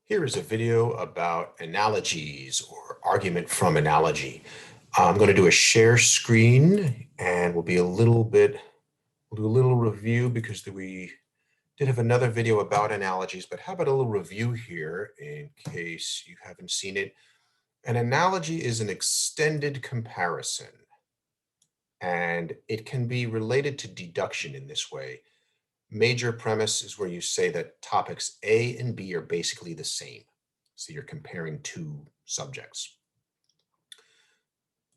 Here is a video about analogies or argument from analogy. I'm going to do a share screen and we'll do a little review because we did have another video about analogies, but how about a little review here in case you haven't seen it. An analogy is an extended comparison, and it can be related to deduction in this way. Major premise is where you say that topics A and B are basically the same. So you're comparing two subjects.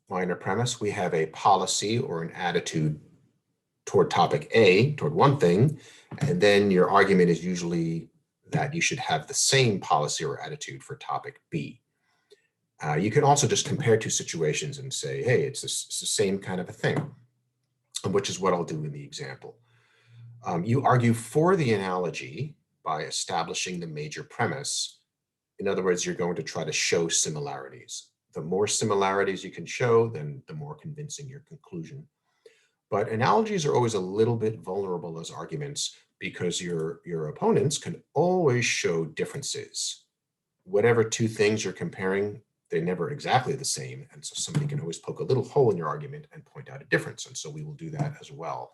Minor premise, we have a policy or an attitude toward topic A, toward one thing, and then your argument is usually that you should have the same policy or attitude for topic B. You can also just compare two situations and say, hey, it's the same kind of a thing, which is what I'll do in the example. You argue for the analogy by establishing the major premise. In other words, you're going to try to show similarities. The more similarities you can show, then the more convincing your conclusion. But analogies are always a little bit vulnerable as arguments because your opponents can always show differences. Whatever two things you're comparing, they're never exactly the same. And so somebody can always poke a little hole in your argument and point out a difference. And so we will do that as well.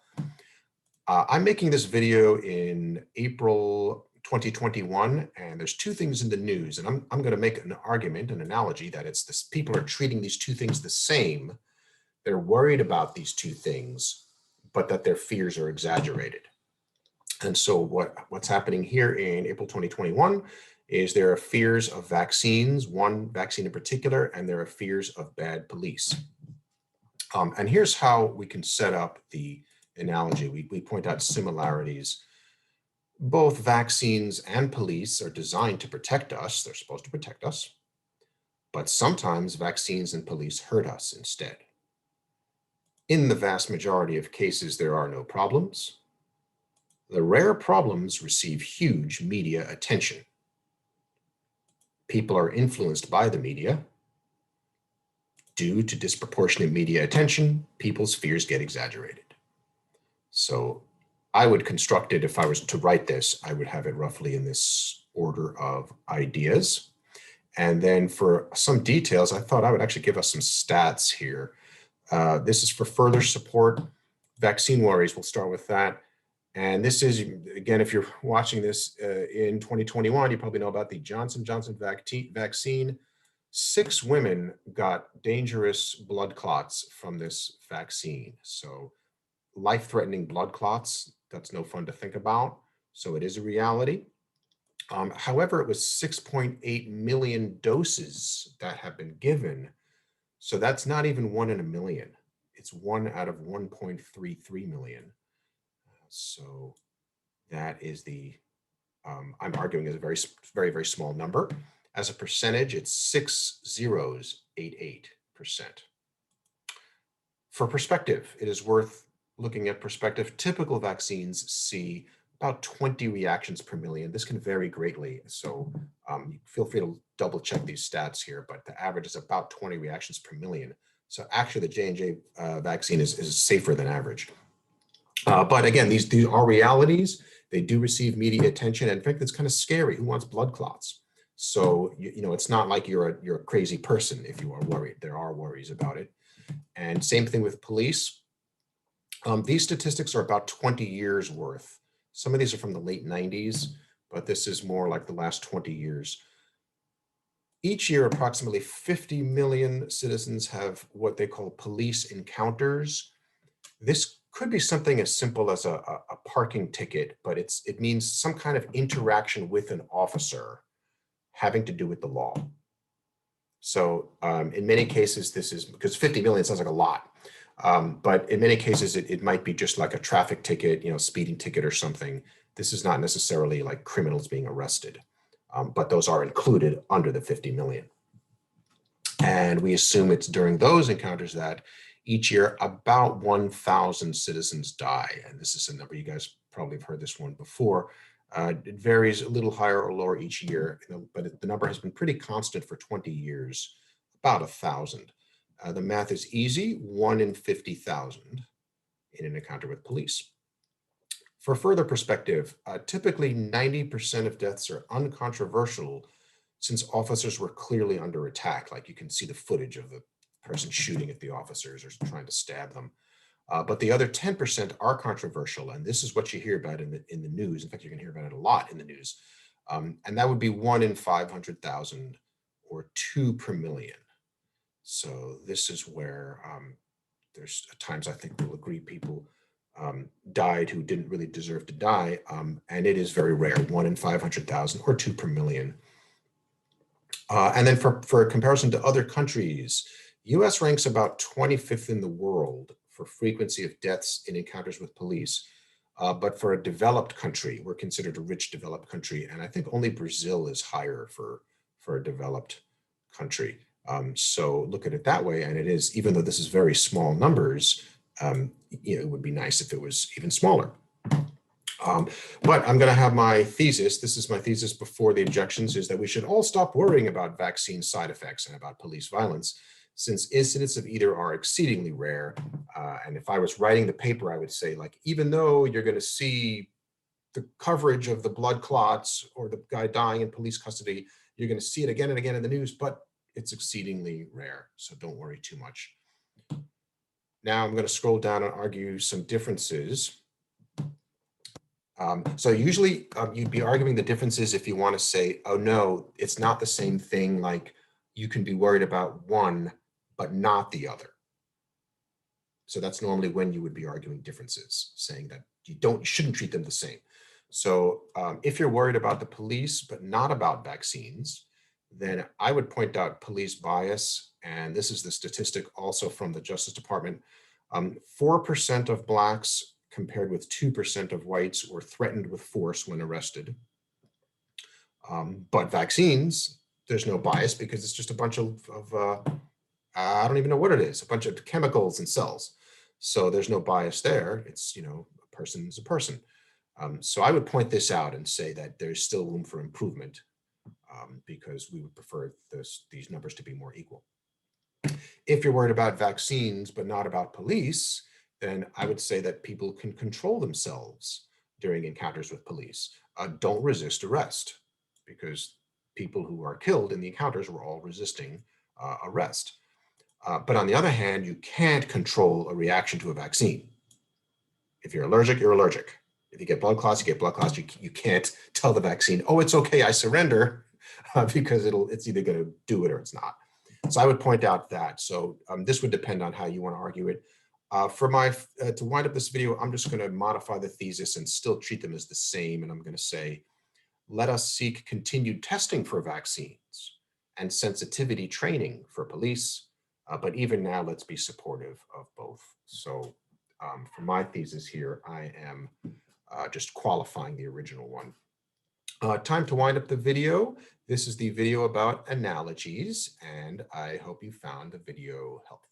I'm making this video in April 2021, and there's two things in the news, and I'm going to make an argument, an analogy, that it's this: people are treating these two things the same. They're worried about these two things, but that their fears are exaggerated. And so what's happening here in April 2021 is there are fears of vaccines, one vaccine in particular, and there are fears of bad police. And here's how we can set up the analogy. We point out similarities. Both vaccines and police are designed to protect us. They're supposed to protect us. But sometimes vaccines and police hurt us instead. In the vast majority of cases, there are no problems. The rare problems receive huge media attention. People are influenced by the media. Due to disproportionate media attention, people's fears get exaggerated. So I would construct it, if I was to write this, I would have it roughly in this order of ideas. And then for some details, I thought I would actually give us some stats here. This is for further support. Vaccine worries, we'll start with that. And this is, again, if you're watching this in 2021, you probably know about the Johnson & Johnson vaccine. 6 women got dangerous blood clots from this vaccine. So life-threatening blood clots, that's no fun to think about. So it is a reality. However, it was 6.8 million doses that have been given. So that's not even 1 in a million. It's 1 out of 1.33 million. So that is the, I'm arguing is a very, very, very small number. As a percentage, it's 6.088%. For perspective, it is worth looking at perspective. Typical vaccines see about 20 reactions per million. This can vary greatly, so feel free to double check these stats here, but the average is about 20 reactions per million. So actually the J&J vaccine is safer than average. But again, these are realities. They do receive media attention. And in fact, it's kind of scary. Who wants blood clots? So, you know, it's not like you're a crazy person if you are worried. There are worries about it. And same thing with police. These statistics are about 20 years worth. Some of these are from the late 90s, but this is more like the last 20 years. Each year, approximately 50 million citizens have what they call police encounters. This could be something as simple as a parking ticket, but it means some kind of interaction with an officer having to do with the law. So in many cases, this is because 50 million sounds like a lot. But in many cases, it might be just like a traffic ticket, you know, speeding ticket or something. This is not necessarily like criminals being arrested, but those are included under the 50 million. And we assume it's during those encounters that each year about 1,000 citizens die. And this is a number, you guys probably have heard this one before. It varies a little higher or lower each year, but the number has been pretty constant for 20 years, about 1,000. The math is easy, 1 in 50,000 in an encounter with police. For further perspective, typically 90% of deaths are uncontroversial since officers were clearly under attack, like you can see the footage of the person shooting at the officers or trying to stab them. But the other 10% are controversial, and this is what you hear about in the news. In fact, you're going to hear about it a lot in the news. And that would be 1 in 500,000 or 2 per million. So this is where there's times I think we'll agree people died who didn't really deserve to die, and it is very rare, 1 in 500,000 or 2 per million. And then for a comparison to other countries, US ranks about 25th in the world for frequency of deaths in encounters with police. But for a developed country, we're considered a rich developed country. And I think only Brazil is higher for a developed country. So look at it that way. And it is, even though this is very small numbers, it would be nice if it was even smaller. But I'm going to have my thesis. This is my thesis before the objections, is that we should all stop worrying about vaccine side effects and about police violence, since incidents of either are exceedingly rare. And if I was writing the paper, I would say, like, even though you're going to see the coverage of the blood clots or the guy dying in police custody, you're going to see it again and again in the news, but it's exceedingly rare. So don't worry too much. Now I'm going to scroll down and argue some differences. So usually you'd be arguing the differences if you want to say, oh no, it's not the same thing, like you can be worried about one, but not the other. So that's normally when you would be arguing differences, saying that you shouldn't treat them the same. So if you're worried about the police, but not about vaccines, then I would point out police bias. And this is the statistic also from the Justice Department. 4% of Blacks compared with 2% of whites were threatened with force when arrested. But vaccines, there's no bias because it's just a bunch of I don't even know what it is, a bunch of chemicals and cells. So there's no bias there. It's, a person is a person. So I would point this out and say that there's still room for improvement because we would prefer these numbers to be more equal. If you're worried about vaccines, but not about police, then I would say that people can control themselves during encounters with police. Don't resist arrest, because people who are killed in the encounters were all resisting arrest. But on the other hand, you can't control a reaction to a vaccine. If you're allergic, you're allergic. If you get blood clots, you get blood clots. You can't tell the vaccine, oh, it's okay, I surrender, because it's either going to do it or it's not. So I would point out that. So this would depend on how you want to argue it. To wind up this video, I'm just going to modify the thesis and still treat them as the same. And I'm going to say, let us seek continued testing for vaccines and sensitivity training for police. But even now, let's be supportive of both. So for my thesis here, I am just qualifying the original one. Time to wind up the video. This is the video about analogies, and I hope you found the video helpful.